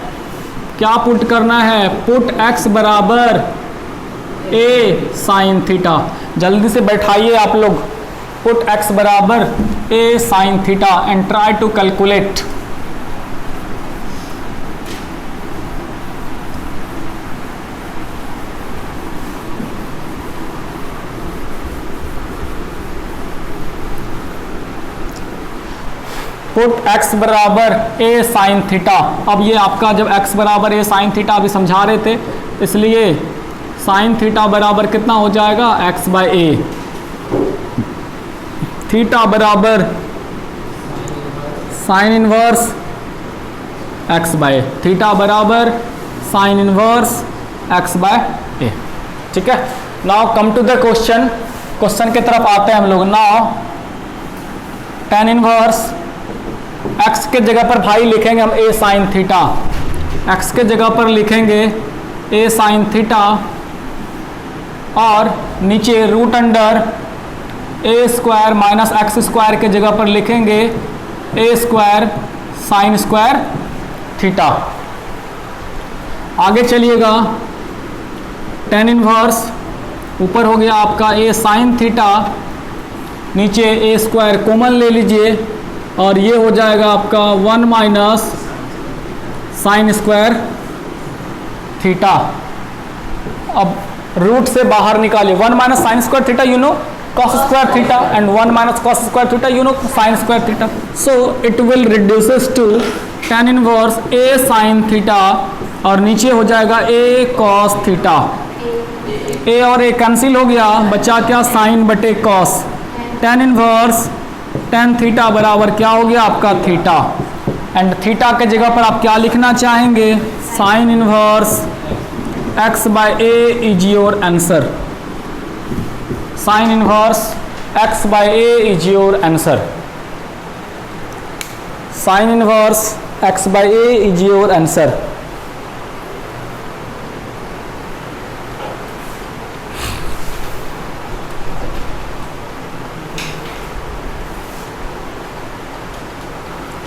क्या पुट करना है? पुट एक्स बराबर ए साइन थीटा। जल्दी से बैठाइए आप लोग, पुट एक्स बराबर a sine theta and try to calculate. Put x बराबर a साइन थीटा। अब ये आपका जब x बराबर a साइन थीटा अभी समझा रहे थे, इसलिए साइन थीटा बराबर कितना हो जाएगा? x by a. थीटा बराबर sine inverse x by, theta बराबर sine inverse x by a. ठीक है, now come to the question की तरफ आते हैं हम लोग। नाउ tan इनवर्स x के जगह पर भाई लिखेंगे हम a साइन थीटा, x के जगह पर लिखेंगे a साइन थीटा और नीचे root under a square minus x square के जगह पर लिखेंगे a square sine square theta. आगे चलिएगा, tan इनवर्स ऊपर हो गया आपका a साइन थीटा, नीचे a स्क्वायर कॉमन ले लीजिए और ये हो जाएगा आपका 1 माइनस साइन स्क्वायर थीटा। अब रूट से बाहर निकालिए, 1 minus sine square theta you know cos square theta and 1 minus cos square theta you no sign square theta. So it will reduces to tan inverse a sign theta और नीचे हो जाएगा a कॉस थीटा। a और a कैंसिल हो गया, बचा क्या? साइन बटे cos. tan inverse tan theta बराबर क्या हो गया आपका? थीटा। एंड थीटा के जगह पर आप क्या लिखना चाहेंगे? Sine inverse x by a is your answer. Sine inverse x by a is your answer. Sine inverse x by a is your answer.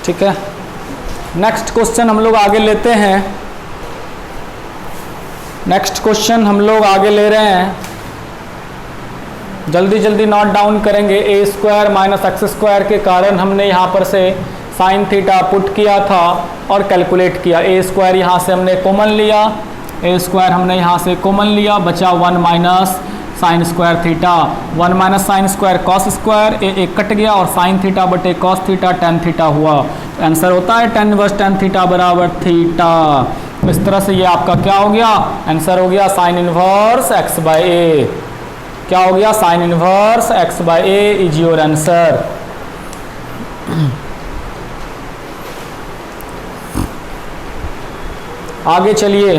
ठीक है, नेक्स्ट क्वेश्चन हम लोग आगे लेते हैं। नेक्स्ट क्वेश्चन हम लोग आगे ले रहे हैं, जल्दी जल्दी नोट डाउन करेंगे। ए स्क्वायर माइनस एक्स स्क्वायर के कारण हमने यहाँ पर से साइन थीटा पुट किया था और कैलकुलेट किया। ए स्क्वायर यहाँ से हमने कॉमन लिया, ए स्क्वायर हमने यहाँ से कॉमन लिया, बचा 1 minus sine square theta. 1 minus sine square cos square, a cut गया और साइन थीटा बटे कॉस थीटा tan थीटा हुआ। आंसर होता है tan इनवर्स tan थीटा बराबर थीटा। इस तरह से ये आपका क्या हो गया? आंसर हो गया sine inverse x by a. क्या हो गया? Sine inverse x by a is your answer. आगे चलिए,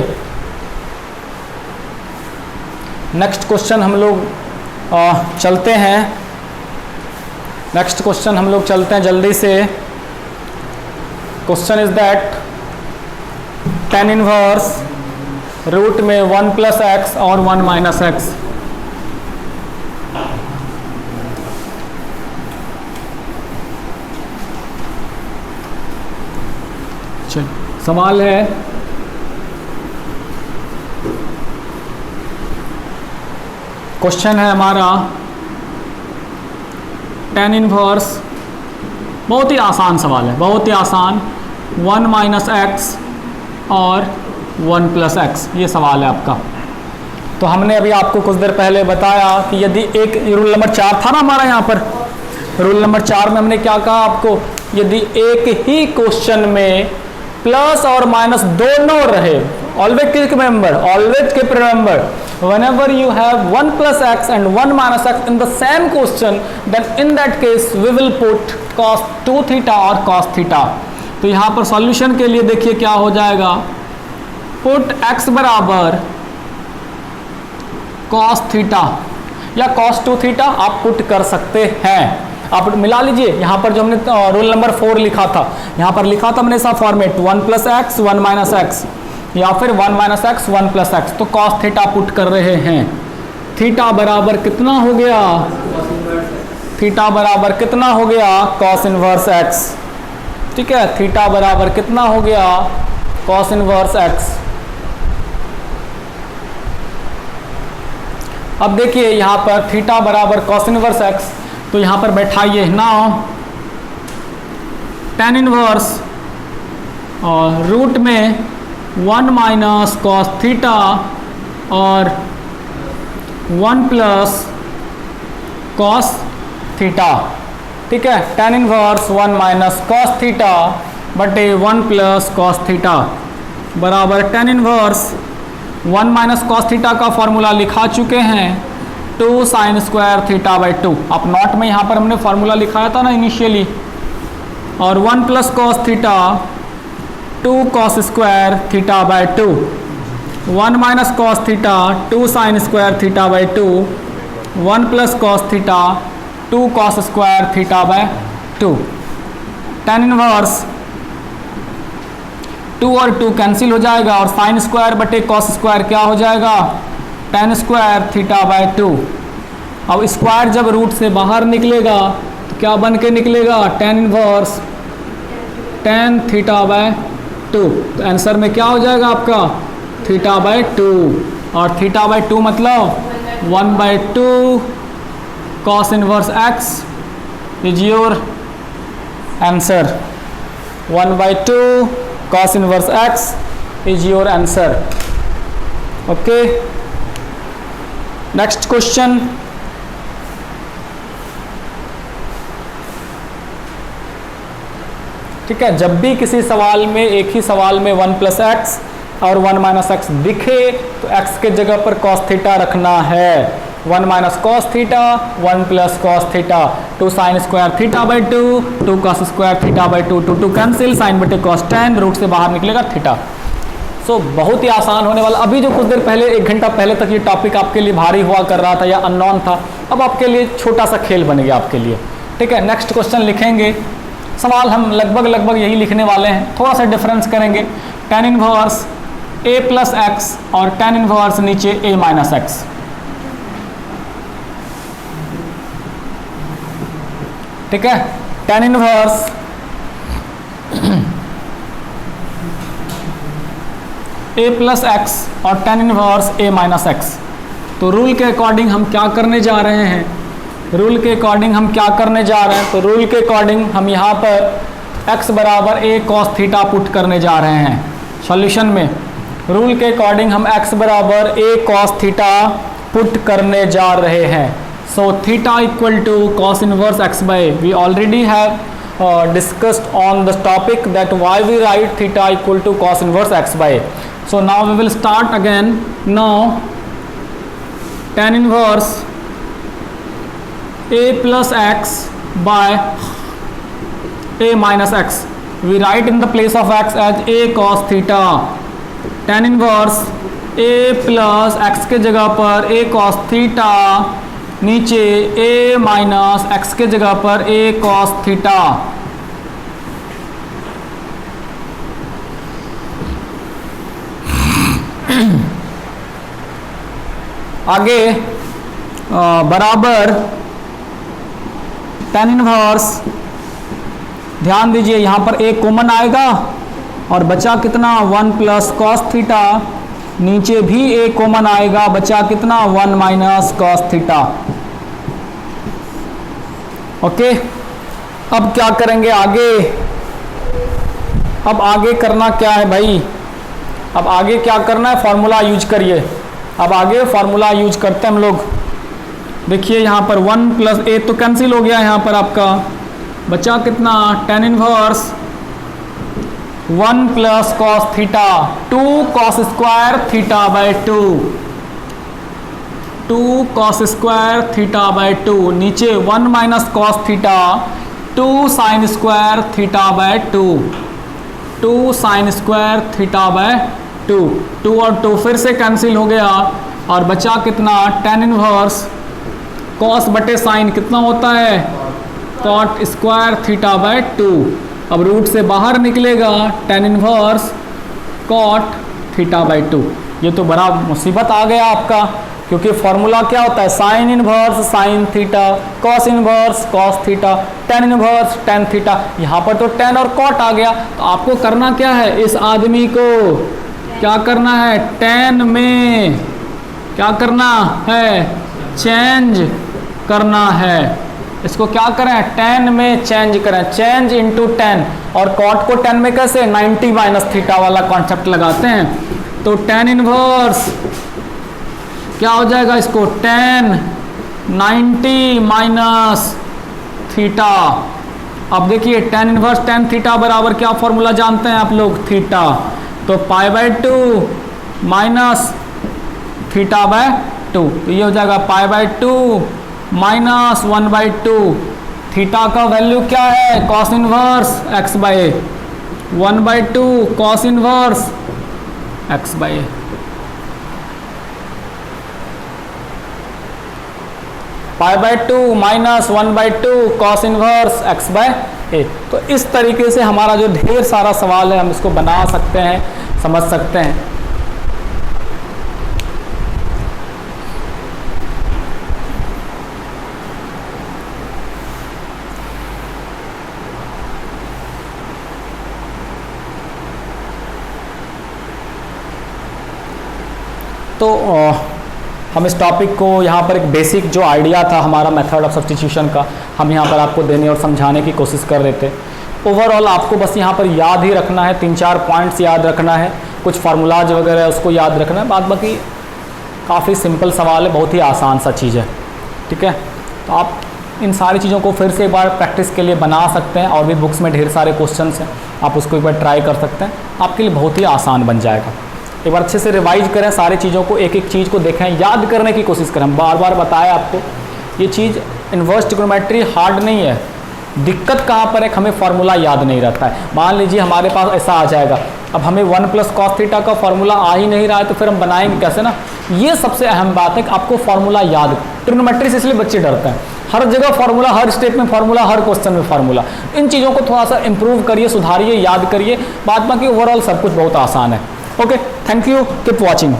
नेक्स्ट क्वेश्चन हम लोग चलते हैं। नेक्स्ट क्वेश्चन हम लोग चलते हैं जल्दी से। Question is that tan inverse root में 1 प्लस एक्स और 1 माइनस एक्स। सवाल है क्वेश्चन है हमारा tan इनवर्स, बहुत ही आसान सवाल है, बहुत ही आसान। 1 माइनस एक्स और 1 प्लस एक्स, ये सवाल है आपका। तो हमने अभी आपको कुछ देर पहले बताया कि यदि एक रूल नंबर 4 था ना हमारा यहाँ पर, रूल नंबर 4 में हमने क्या कहा आपको, यदि एक ही क्वेश्चन में प्लस और माइनस दोनों रहे, always keep remember, whenever you have 1 plus x and 1 minus x in the same question, then in that case we will put cos 2 theta और cos theta. तो यहाँ पर सॉल्यूशन के लिए देखिए क्या हो जाएगा, पुट x बराबर cos थीटा या cos 2 थीटा आप पुट कर सकते हैं. आप मिला लीजिए, यहाँ पर जो हमने रूल नंबर 4 लिखा था, यहाँ पर लिखा था हमने ऐसा format 1 plus x 1 minus x या फिर 1 माइनस एक्स 1 प्लस एक्स. तो cos थीटा पुट कर रहे हैं. थीटा बराबर कितना हो गया, थीटा बराबर कितना हो गया, cos इनवर्स x. ठीक है, थीटा बराबर कितना हो गया, cos इनवर्स x. अब देखिए यहाँ पर थीटा बराबर cos इनवर्स x, तो यहाँ पर बैठाइए. नाउ tan इनवर्स और रूट में 1 माइनस कॉस थीटा और 1 प्लस कॉस थीटा. ठीक है, tan inverse 1 minus cos theta बटे 1 प्लस कॉस थीटा बराबर tan inverse 1 minus cos theta का फॉर्मूला लिखा चुके हैं 2 साइन स्क्वायर थीटा बाई 2. आप नोट में यहाँ पर हमने फॉर्मूला लिखाया था ना इनिशियली. और 1 plus cos theta 2 cos square theta by 2. 1 minus cos theta 2 sine square theta by 2. 1 plus cos theta 2 cos square theta by 2. tan inverse 2 और 2 कैंसिल हो जाएगा और साइन स्क्वायर बटे कॉस स्क्वायर क्या हो जाएगा, tan स्क्वायर थीटा बाय 2. अब स्क्वायर जब रूट से बाहर निकलेगा तो क्या बन के निकलेगा, tan inverse tan theta by 2. तो आंसर में क्या हो जाएगा आपका, थीटा बाय 2. और थीटा बाय 2 मतलब 1/2 cos inverse x is your answer. 1/2 cos inverse x is your answer. Okay, next question. ठीक है, जब भी किसी सवाल में एक ही सवाल में 1 प्लस एक्स और 1 माइनस एक्स दिखे तो x के जगह पर cos थीटा रखना है. 1 minus cos theta 1 plus cos theta 2 sine square theta by 2 2 cos square theta by 2 2 cancel, sine बटे कॉस tan, रूट से बाहर निकलेगा थीटा. सो बहुत ही आसान होने वाला. अभी जो कुछ देर पहले 1 घंटा पहले तक ये टॉपिक आपके लिए भारी हुआ कर रहा था या अननोन था, अब आपके लिए छोटा सा खेल बन गया आपके लिए. ठीक है, नेक्स्ट क्वेश्चन लिखेंगे. सवाल हम लगभग यही लिखने वाले हैं, थोड़ा सा डिफरेंस करेंगे. tan inverse a plus x और tan इनवर्स नीचे a माइनस एक्स. ठीक है, tan inverse a plus x और tan inverse a minus x. तो रूल के अकॉर्डिंग हम क्या करने जा रहे हैं, रूल के अकॉर्डिंग हम क्या करने जा रहे हैं, तो रूल के अकॉर्डिंग हम यहाँ पर x बराबर a cos थीटा पुट करने जा रहे हैं सॉल्यूशन में. रूल के अकॉर्डिंग हम x बराबर a cos थीटा पुट करने जा रहे हैं. So theta equal to cos inverse x by, we already have discussed on the topic that why we write theta equal to cos inverse x by. So now we will start again. Now tan inverse a plus x by a minus x, we write in the place of x as a cos theta. tan inverse a plus x के जगह पर a cos theta, नीचे a माइनस x के जगह पर a cos थीटा. आगे बराबर tan इनवर्स, ध्यान दीजिए यहाँ पर a कॉमन आएगा और बचा कितना 1 प्लस कॉस थीटा, नीचे भी a कॉमन आएगा, बचा कितना 1 माइनस कॉस थीटा. ओके, अब क्या करेंगे आगे, अब आगे करना क्या है भाई, अब आगे क्या करना है, फॉर्मूला यूज करिए. अब आगे फॉर्मूला यूज करते हैं हम लोग. देखिए यहाँ पर 1 प्लस a तो कैंसिल हो गया, यहाँ पर आपका बचा कितना tan inverse 1 plus cos theta 2 cos square theta by 2 2 cos square theta by 2 नीचे 1 minus cos theta 2 sine square theta by 2 2 sine square theta by 2 2 और 2 फिर से कैंसिल हो गया और बचा कितना tan इनवर्स कॉस बटे साइन कितना होता है कॉट स्क्वायर थीटा बाय 2। अब रूट से बाहर निकलेगा tan inverse cot theta by 2। ये तो बड़ा मुसीबत आ गया आपका, क्योंकि फॉर्मूला क्या होता है sine inverse sine theta cos inverse cos theta tan inverse tan theta. यहाँ पर तो tan और कॉट आ गया, तो आपको करना क्या है, इस आदमी को क्या करना है tan में क्या करना है चेंज करना है। इसको क्या करें tan में चेंज करें, चेंज इनटू tan। और कॉट को tan में कैसे 90 माइनस थीटा वाला कॉन्सेप्ट लगाते हैं। तो tan इनवर्स क्या हो जाएगा, इसको tan 90 माइनस थीटा। अब देखिए tan इनवर्स tan थीटा बराबर क्या फॉर्मूला जानते हैं आप लोग, थीटा। तो pi by 2 minus theta by 2, तो ये हो जाएगा pi by 2 minus 1 by 2। Theta का वैल्यू क्या है cos inverse x by 1 by 2 cos inverse x by pi by 2 minus 1 by 2 cos inverse x by a. तो इस तरीके से हमारा जो ढेर सारा सवाल है हम इसको बना सकते हैं, समझ सकते हैं। तो हम इस टॉपिक को यहाँ पर एक बेसिक जो आइडिया था हमारा मेथड ऑफ सब्स्टिट्यूशन का, हम यहाँ पर आपको देने और समझाने की कोशिश कर रहे थे। ओवरऑल आपको बस यहाँ पर याद ही रखना है, 3-4 पॉइंट्स याद रखना है, कुछ फार्मूलाज वगैरह है उसको याद रखना है। बाकी काफ़ी सिंपल सवाल है, बहुत ही आसान सा चीज़ है, ठीक है। तो आप इन सारी चीज़ों को फिर से एक बार प्रैक्टिस के लिए बना सकते हैं, और भी बुक्स में ढेर सारे क्वेश्चन हैं, आप उसको एक बार ट्राई कर सकते हैं, आपके लिए बहुत ही आसान बन जाएगा। एक बार अच्छे से रिवाइज करें सारी चीज़ों को, एक एक चीज़ को देखें, याद करने की कोशिश करें। बार बार बताया आपको, ये चीज़ इन्वर्स ट्रिग्नोमेट्री हार्ड नहीं है। दिक्कत कहाँ पर है, हमें फार्मूला याद नहीं रहता है। मान लीजिए हमारे पास ऐसा आ जाएगा, अब हमें 1 प्लस कॉस थीटा का फार्मूला आ ही नहीं रहा है, तो फिर हम बनाएंगे कैसे ना। ये सबसे अहम बात है कि आपको फार्मूला याद, ट्रिग्नोमेट्री से इसलिए बच्चे डरते हैं, हर जगह फार्मूला, हर स्टेप में फार्मूला, हर क्वेश्चन में फार्मूला। इन चीज़ों को थोड़ा सा इंप्रूव करिए, सुधारिए, याद करिए, बाद बाकी ओवरऑल सब कुछ बहुत आसान है। Okay, thank you, keep watching.